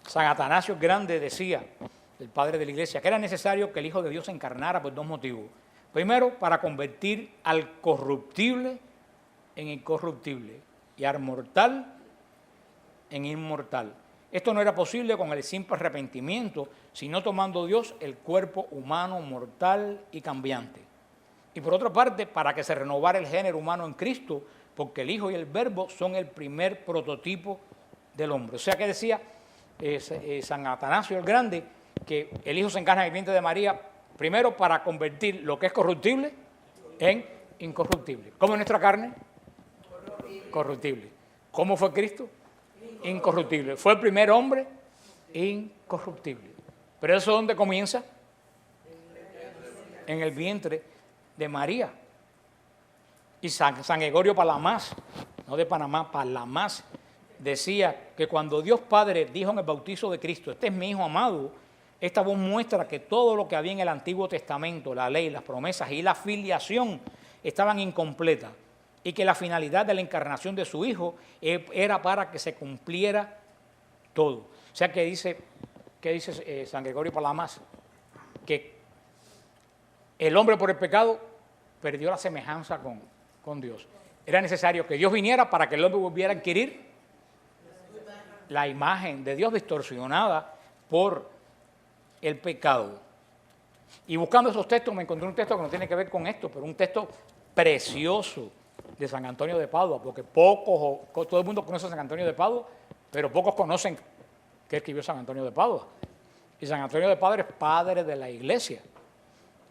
San Atanasio el Grande decía, el padre de la Iglesia, que era necesario que el Hijo de Dios se encarnara por 2 motivos. Primero, para convertir al corruptible en incorruptible y al mortal en inmortal. Esto no era posible con el simple arrepentimiento, sino tomando Dios el cuerpo humano, mortal y cambiante. Y por otra parte, para que se renovara el género humano en Cristo, porque el Hijo y el Verbo son el primer prototipo del hombre. O sea que decía San Atanasio el Grande, que el Hijo se encarna en el vientre de María, primero para convertir lo que es corruptible en incorruptible. ¿Cómo es nuestra carne? Corruptible. ¿Cómo fue Cristo? Incorruptible. Fue el primer hombre incorruptible. ¿Pero eso dónde comienza? En el vientre de María. Y San Gregorio Palamas, no de Panamá, Palamas, decía que cuando Dios Padre dijo en el bautizo de Cristo, este es mi Hijo amado, esta voz muestra que todo lo que había en el Antiguo Testamento, la ley, las promesas y la filiación estaban incompletas y que la finalidad de la encarnación de su Hijo era para que se cumpliera todo. O sea que dice San Gregorio Palamas, que el hombre por el pecado perdió la semejanza con Dios. Era necesario que Dios viniera para que el hombre volviera a adquirir la imagen de Dios distorsionada por el pecado. Y buscando esos textos me encontré un texto que no tiene que ver con esto, pero un texto precioso de San Antonio de Padua, porque todo el mundo conoce a San Antonio de Padua, pero pocos conocen qué escribió San Antonio de Padua. Y San Antonio de Padua es padre de la Iglesia.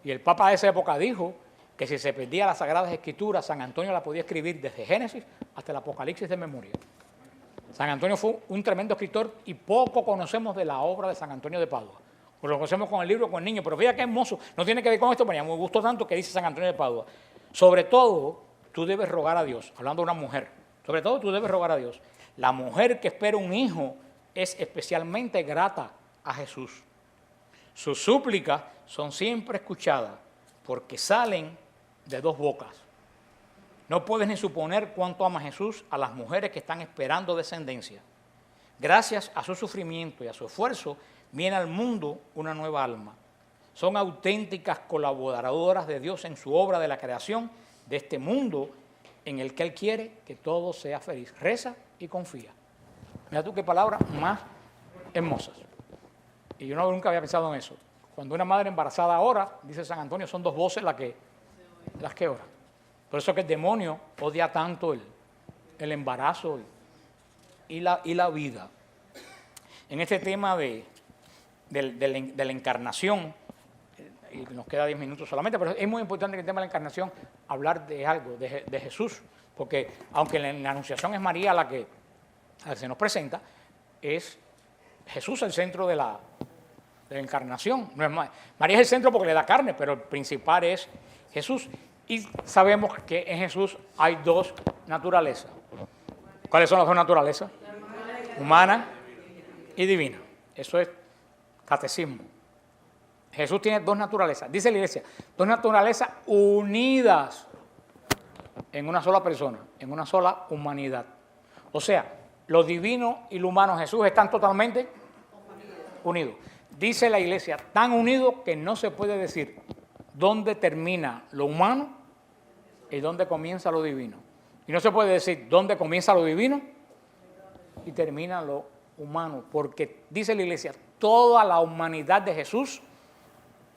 Y el Papa de esa época dijo que si se perdía las Sagradas Escrituras, San Antonio la podía escribir desde Génesis hasta el Apocalipsis de memoria. San Antonio fue un tremendo escritor y poco conocemos de la obra de San Antonio de Padua. Lo conocemos con el libro, con el niño, pero fíjate qué hermoso. No tiene que ver con esto, pero me gustó tanto que dice San Antonio de Padua. Sobre todo, tú debes rogar a Dios, hablando de una mujer, sobre todo tú debes rogar a Dios. La mujer que espera un hijo es especialmente grata a Jesús. Sus súplicas son siempre escuchadas porque salen de dos bocas. No puedes ni suponer cuánto ama Jesús a las mujeres que están esperando descendencia. Gracias a su sufrimiento y a su esfuerzo, viene al mundo una nueva alma. Son auténticas colaboradoras de Dios en su obra de la creación de este mundo en el que Él quiere que todo sea feliz. Reza y confía. Mira tú qué palabras más hermosas. Y yo nunca había pensado en eso. Cuando una madre embarazada ora, dice San Antonio, son dos voces las que oran. Por eso que el demonio odia tanto el embarazo y la vida. En este tema de la encarnación, y nos queda 10 minutos solamente, pero es muy importante en el tema de la encarnación hablar de algo, de Jesús, porque aunque en la Anunciación es María la que se nos presenta, es Jesús el centro de la encarnación. No es María es el centro porque le da carne, pero el principal es Jesús. Y sabemos que en Jesús hay dos naturalezas. ¿Cuáles son las dos naturalezas? Humana y divina. Eso es catecismo. Jesús tiene dos naturalezas. Dice la Iglesia, dos naturalezas unidas en una sola persona, en una sola humanidad. O sea, lo divino y lo humano en Jesús están totalmente unidos. Dice la Iglesia, tan unidos que no se puede decir dónde termina lo humano y dónde comienza lo divino. Y no se puede decir dónde comienza lo divino y termina lo humano, porque dice la Iglesia, toda la humanidad de Jesús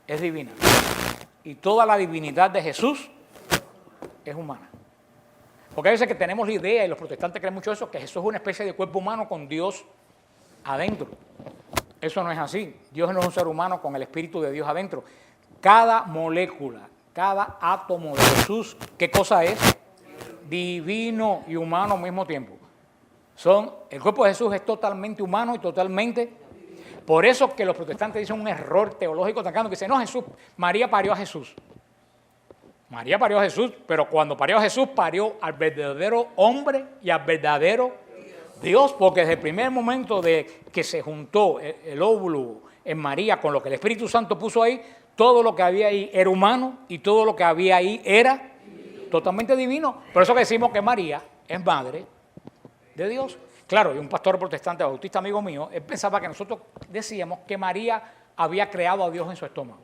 es divina y toda la divinidad de Jesús es humana. Porque hay veces que tenemos la idea, y los protestantes creen mucho eso, que Jesús es una especie de cuerpo humano con Dios adentro. Eso no es así. Dios no es un ser humano con el Espíritu de Dios adentro. Cada molécula, cada átomo de Jesús, ¿qué cosa es? Divino y humano al mismo tiempo. El cuerpo de Jesús es totalmente humano y totalmente. Por eso que los protestantes dicen un error teológico tan grande que dicen, no, María parió a Jesús. María parió a Jesús, pero cuando parió a Jesús, parió al verdadero hombre y al verdadero Dios, porque desde el primer momento de que se juntó el óvulo en María con lo que el Espíritu Santo puso ahí, todo lo que había ahí era humano y todo lo que había ahí era totalmente divino. Por eso que decimos que María es madre de Dios. Claro, y un pastor protestante bautista amigo mío, él pensaba que nosotros decíamos que María había creado a Dios en su estómago.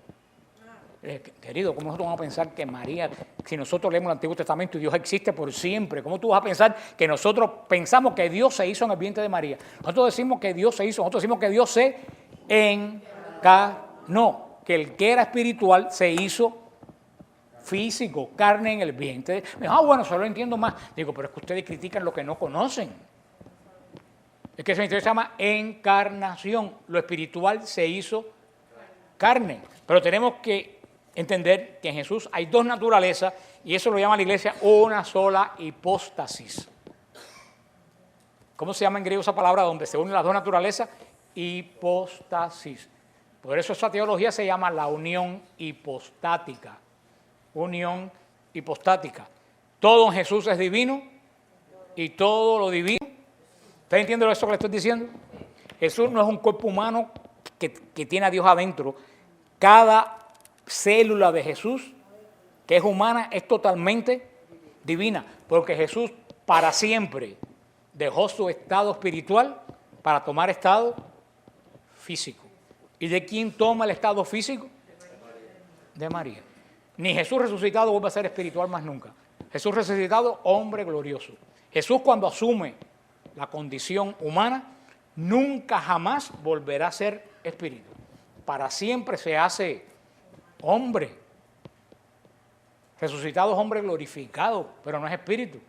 Querido, ¿cómo nosotros vamos a pensar que María, si nosotros leemos el Antiguo Testamento y Dios existe por siempre, ¿cómo tú vas a pensar que nosotros pensamos que Dios se hizo en el vientre de María? Nosotros decimos que Dios se hizo, nosotros decimos que Dios se encarnó, que el que era espiritual se hizo físico, carne en el vientre. Bueno, solo entiendo más. Digo, pero es que ustedes critican lo que no conocen. Es que ese misterio se llama encarnación. Lo espiritual se hizo carne. Pero tenemos que entender que en Jesús hay dos naturalezas y eso lo llama la Iglesia una sola hipóstasis. ¿Cómo se llama en griego esa palabra donde se unen las dos naturalezas? Hipóstasis. Por eso esa teología se llama la unión hipostática. Unión hipostática. Todo en Jesús es divino y todo lo divino. ¿Ustedes entienden eso que le estoy diciendo? Jesús no es un cuerpo humano que tiene a Dios adentro. Cada célula de Jesús, que es humana, es totalmente divina, porque Jesús para siempre dejó su estado espiritual para tomar estado físico. ¿Y de quién toma el estado físico? De María. Ni Jesús resucitado vuelve a ser espiritual más nunca. Jesús resucitado, hombre glorioso. Jesús cuando asume la condición humana, nunca jamás volverá a ser espíritu. Para siempre se hace hombre. Resucitado es hombre glorificado, pero no es espíritu.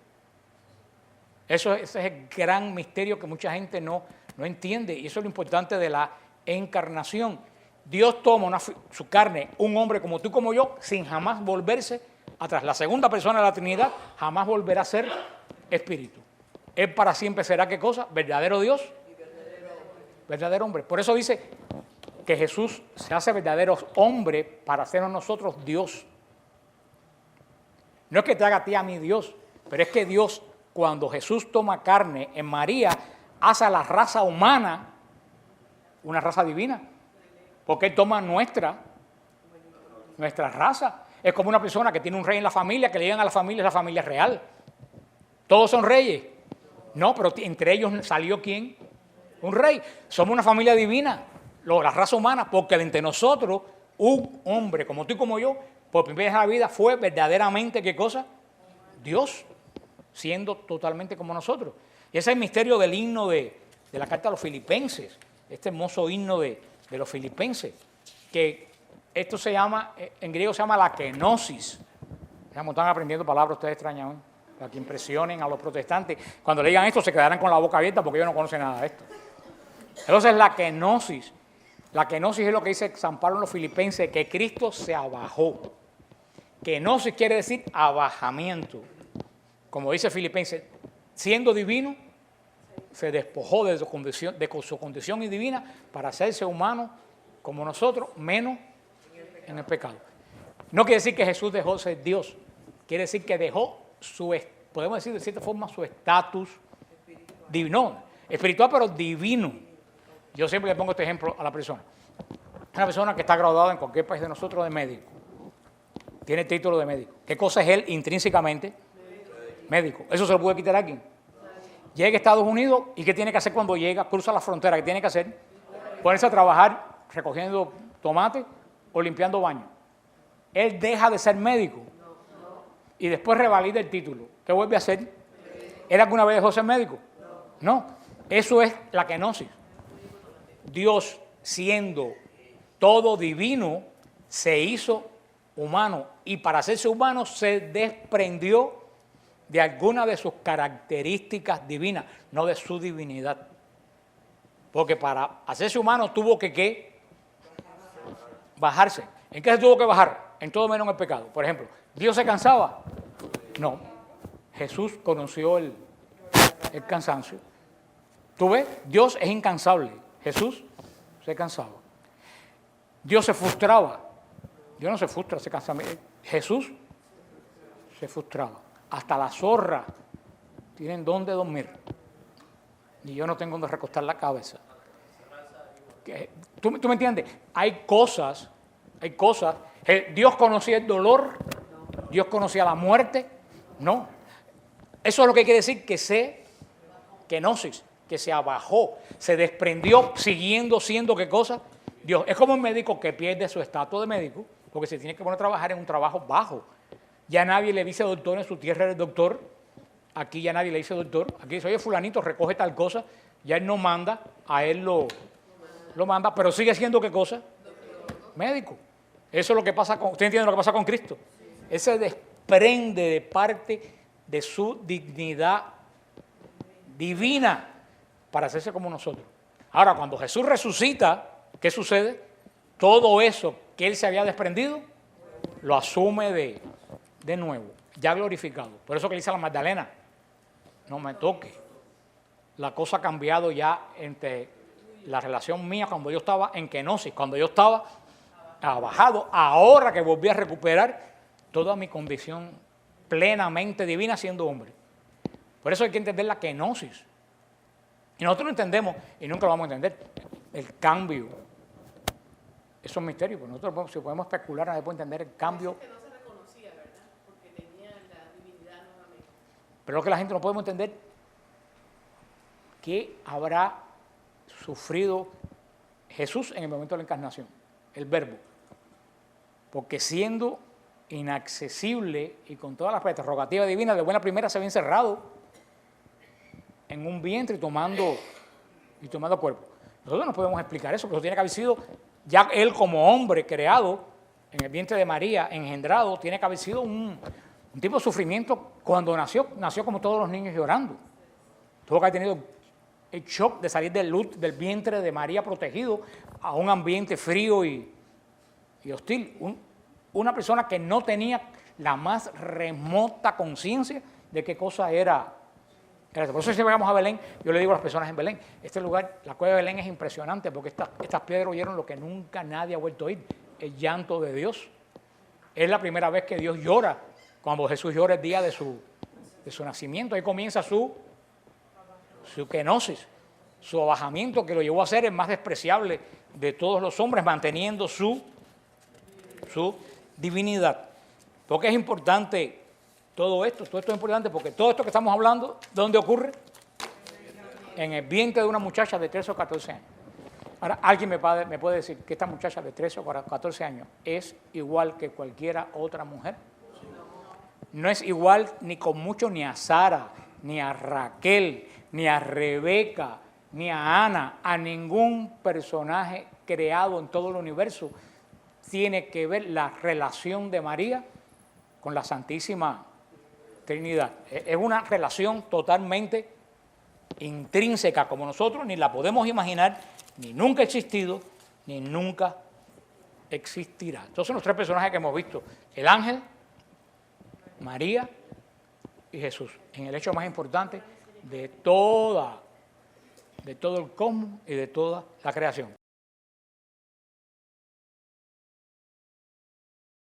Ese es el gran misterio que mucha gente no entiende, y eso es lo importante de la encarnación. Dios toma su carne, un hombre como tú y como yo, sin jamás volverse atrás. La segunda persona de la Trinidad jamás volverá a ser espíritu. Él para siempre será, ¿qué cosa? Verdadero Dios, verdadero hombre. Por eso dice que Jesús se hace verdadero hombre para hacernos nosotros Dios. No es que te haga a ti a mí Dios, pero es que Dios, cuando Jesús toma carne en María, hace a la raza humana una raza divina, porque Él toma nuestra raza. Es como una persona que tiene un rey en la familia, que le llegan a la familia real. ¿Todos son reyes? No, pero entre ellos salió ¿quién? Un rey. Somos una familia divina, la raza humana, porque entre nosotros, un hombre como tú y como yo, por primera vez en la vida fue verdaderamente, ¿qué cosa? Dios, siendo totalmente como nosotros. Y ese es el misterio del himno de la carta a los filipenses, este hermoso himno de los filipenses, que esto se llama, en griego se llama la kenosis. Están aprendiendo palabras ustedes extrañas, ¿no? Para que impresionen a los protestantes. Cuando le digan esto se quedarán con la boca abierta porque ellos no conocen nada de esto. Entonces la kenosis es lo que dice San Pablo en los Filipenses, que Cristo se abajó. Kenosis quiere decir abajamiento. Como dice Filipenses, siendo divino, se despojó de su condición divina para hacerse humano como nosotros, menos en el pecado. No quiere decir que Jesús dejó de ser Dios, quiere decir que dejó podemos decir de cierta forma, su estatus divino, espiritual pero divino. Yo siempre le pongo este ejemplo a la persona. Una persona que está graduada en cualquier país de nosotros de médico, tiene título de médico. ¿Qué cosa es él intrínsecamente? Médico. ¿Eso se lo puede quitar a alguien? Llega a Estados Unidos y ¿qué tiene que hacer cuando llega? Cruza la frontera. ¿Qué tiene que hacer? Ponerse a trabajar recogiendo tomates o limpiando baños. Él deja de ser médico y después revalida el título. ¿Qué vuelve a hacer? ¿Él alguna vez dejó de ser médico? No. Eso es la kenosis. Dios, siendo todo divino, se hizo humano y para hacerse humano se desprendió de alguna de sus características divinas, no de su divinidad. Porque para hacerse humano tuvo que bajarse. ¿En qué se tuvo que bajar? En todo menos en el pecado. Por ejemplo, ¿Dios se cansaba? No. Jesús conoció el cansancio. ¿Tú ves? Dios es incansable. Jesús se cansaba. Dios se frustraba. Dios no se frustra, se cansaba. Jesús se frustraba. Hasta las zorras tienen dónde dormir. Y yo no tengo dónde recostar la cabeza. ¿Tú me entiendes? Hay cosas. Dios conocía el dolor. Dios conocía la muerte. No. Eso es lo que quiere decir que kenosis, que se abajó, se desprendió siguiendo siendo ¿qué cosa? Dios. Es como un médico que pierde su estatus de médico porque se tiene que poner a trabajar en un trabajo bajo. Ya nadie le dice doctor, en su tierra eres doctor. Aquí ya nadie le dice doctor. Aquí dice, oye, fulanito, recoge tal cosa. Ya él no manda, a él lo manda, pero sigue siendo ¿qué cosa? Médico. Eso es lo que pasa con, ¿usted entiende lo que pasa con Cristo? Él se desprende de parte de su dignidad divina para hacerse como nosotros. Ahora, cuando Jesús resucita, ¿qué sucede? Todo eso que él se había desprendido, lo asume de nuevo, ya glorificado. Por eso que le dice a la Magdalena, no me toque. La cosa ha cambiado ya entre la relación mía cuando yo estaba en kenosis, cuando yo estaba abajado, ahora que volví a recuperar toda mi condición plenamente divina siendo hombre. Por eso hay que entender la kenosis. Y nosotros lo entendemos y nunca lo vamos a entender. El cambio. Eso es un misterio, pero nosotros si podemos especular, nadie puede entender el cambio. Que no se reconocía, ¿verdad? Porque tenía la divinidad nuevamente. Pero lo que la gente no podemos entender, ¿qué habrá sufrido Jesús en el momento de la encarnación? El verbo. Porque siendo inaccesible y con todas las prerrogativas divinas, de buena primera se había encerrado en un vientre y tomando cuerpo. Nosotros no podemos explicar eso, pero eso tiene que haber sido, ya él como hombre creado en el vientre de María, engendrado, tiene que haber sido un tipo de sufrimiento cuando nació como todos los niños llorando. Tuvo que haber tenido el shock de salir del vientre de María protegido a un ambiente frío y hostil. Una persona que no tenía la más remota conciencia de qué cosa era. Por eso si llegamos a Belén, yo le digo a las personas en Belén, este lugar, la cueva de Belén es impresionante porque estas piedras oyeron lo que nunca nadie ha vuelto a oír, el llanto de Dios. Es la primera vez que Dios llora, cuando Jesús llora el día de su nacimiento. Ahí comienza su kenosis. su abajamiento que lo llevó a ser el más despreciable de todos los hombres, manteniendo su divinidad. ¿Por qué es importante todo esto? Todo esto es importante porque todo esto que estamos hablando, ¿dónde ocurre? En el vientre de una muchacha de 13 o 14 años. Ahora, alguien me puede decir que esta muchacha de 13 o 14 años es igual que cualquiera otra mujer. No es igual ni con mucho ni a Sara, ni a Raquel, ni a Rebeca, ni a Ana, a ningún personaje creado en todo el universo. Tiene que ver la relación de María con la Santísima Trinidad. Es una relación totalmente intrínseca, como nosotros ni la podemos imaginar, ni nunca ha existido, ni nunca existirá. Estos son los tres personajes que hemos visto: el ángel, María y Jesús, en el hecho más importante de todo el cosmos y de toda la creación.